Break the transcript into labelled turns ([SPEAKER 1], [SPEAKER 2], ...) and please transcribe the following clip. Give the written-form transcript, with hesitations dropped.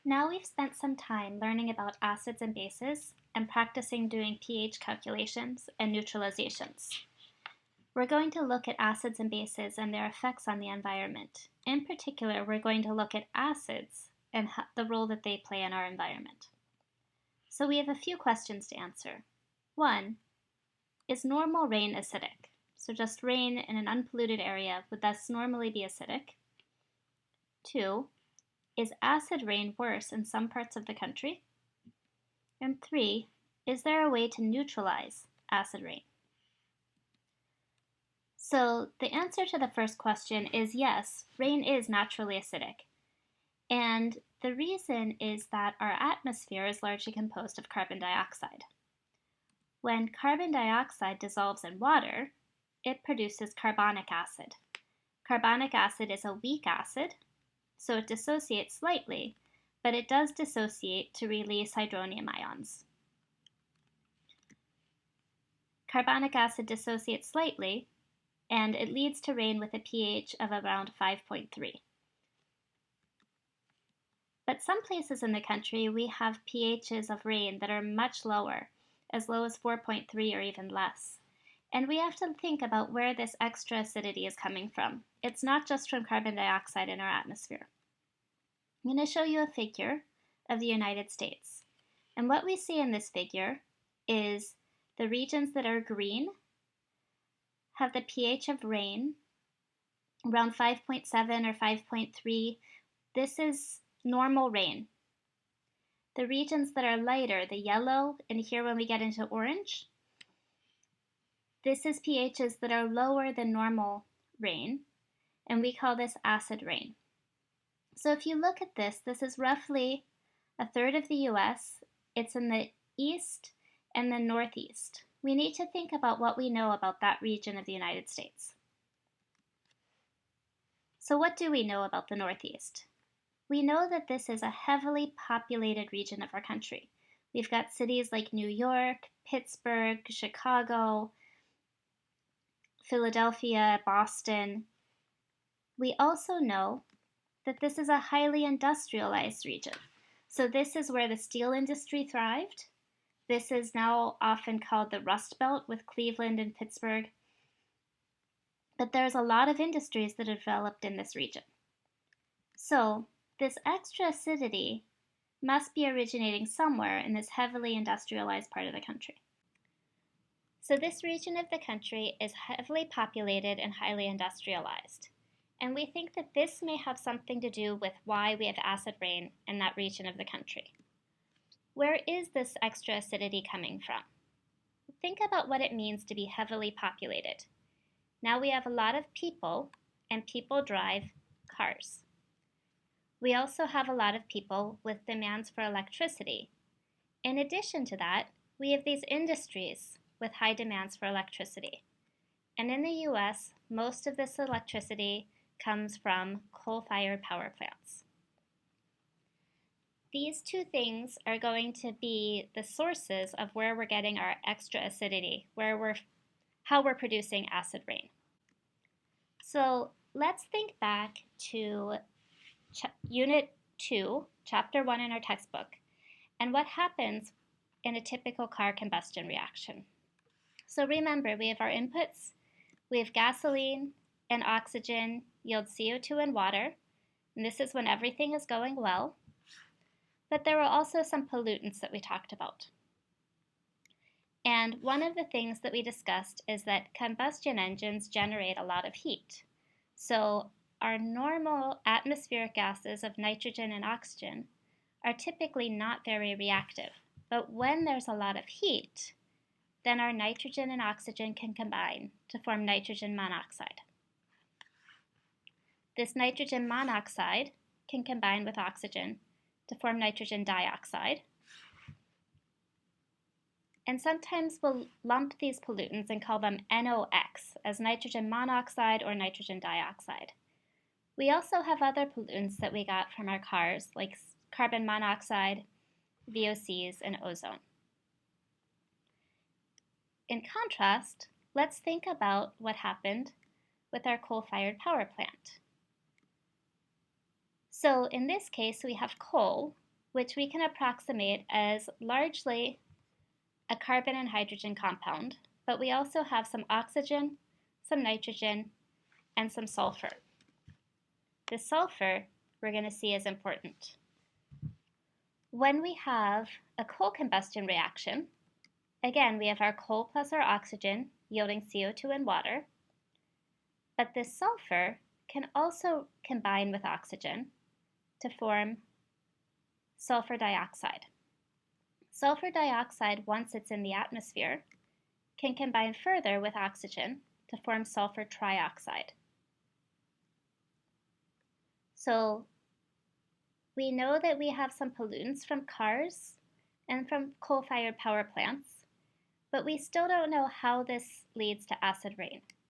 [SPEAKER 1] Now we've spent some time learning about acids and bases and practicing doing pH calculations and neutralizations. We're going to look at acids and bases and their effects on the environment. In particular, we're going to look at acids and the role that they play in our environment. So we have a few questions to answer. 1. Is normal rain acidic? So just rain in an unpolluted area would thus normally be acidic. 2. Is acid rain worse in some parts of the country? And 3. Is there a way to neutralize acid rain? So the answer to the first question is yes, rain is naturally acidic. And the reason is that our atmosphere is largely composed of carbon dioxide. When carbon dioxide dissolves in water, it produces carbonic acid. Carbonic acid is a weak acid, so it dissociates slightly, but it does dissociate to release hydronium ions. Carbonic acid dissociates slightly, and it leads to rain with a pH of around 5.3. But some places in the country we have pHs of rain that are much lower, as low as 4.3 or even less. And we have to think about where this extra acidity is coming from. It's not just from carbon dioxide in our atmosphere. I'm going to show you a figure of the United States. And what we see in this figure is the regions that are green have the pH of rain around 5.7 or 5.3. This is normal rain. The regions that are lighter, the yellow, and here when we get into orange, this is pHs that are lower than normal rain, and we call this acid rain. So if you look at this, this is roughly a third of the US. It's in the east and the northeast. We need to think about what we know about that region of the United States. So what do we know about the northeast? We know that this is a heavily populated region of our country. We've got cities like New York, Pittsburgh, Chicago, Philadelphia, Boston. We also know that this is a highly industrialized region. So this is where the steel industry thrived. This is now often called the Rust Belt with Cleveland and Pittsburgh. But there's a lot of industries that have developed in this region. So this extra acidity must be originating somewhere in this heavily industrialized part of the country. So this region of the country is heavily populated and highly industrialized. And we think that this may have something to do with why we have acid rain in that region of the country. Where is this extra acidity coming from? Think about what it means to be heavily populated. Now we have a lot of people, and people drive cars. We also have a lot of people with demands for electricity. In addition to that, we have these industries with high demands for electricity. And in the US, most of this electricity comes from coal-fired power plants. These two things are going to be the sources of where we're getting our extra acidity, how we're producing acid rain. So let's think back to Unit 2, Chapter 1 in our textbook, and what happens in a typical car combustion reaction. So remember, we have our inputs. We have gasoline and oxygen yield CO2 and water, and this is when everything is going well. But there were also some pollutants that we talked about. And one of the things that we discussed is that combustion engines generate a lot of heat. So our normal atmospheric gases of nitrogen and oxygen are typically not very reactive. But when there's a lot of heat, then our nitrogen and oxygen can combine to form nitrogen monoxide. This nitrogen monoxide can combine with oxygen to form nitrogen dioxide. And sometimes we'll lump these pollutants and call them NOx as nitrogen monoxide or nitrogen dioxide. We also have other pollutants that we got from our cars, like carbon monoxide, VOCs, and ozone. In contrast, let's think about what happened with our coal-fired power plant. So in this case, we have coal, which we can approximate as largely a carbon and hydrogen compound, but we also have some oxygen, some nitrogen, and some sulfur. The sulfur we're going to see is important. When we have a coal combustion reaction, again, we have our coal plus our oxygen yielding CO2 and water, but this sulfur can also combine with oxygen to form sulfur dioxide. Sulfur dioxide, once it's in the atmosphere, can combine further with oxygen to form sulfur trioxide. So we know that we have some pollutants from cars and from coal-fired power plants, but we still don't know how this leads to acid rain.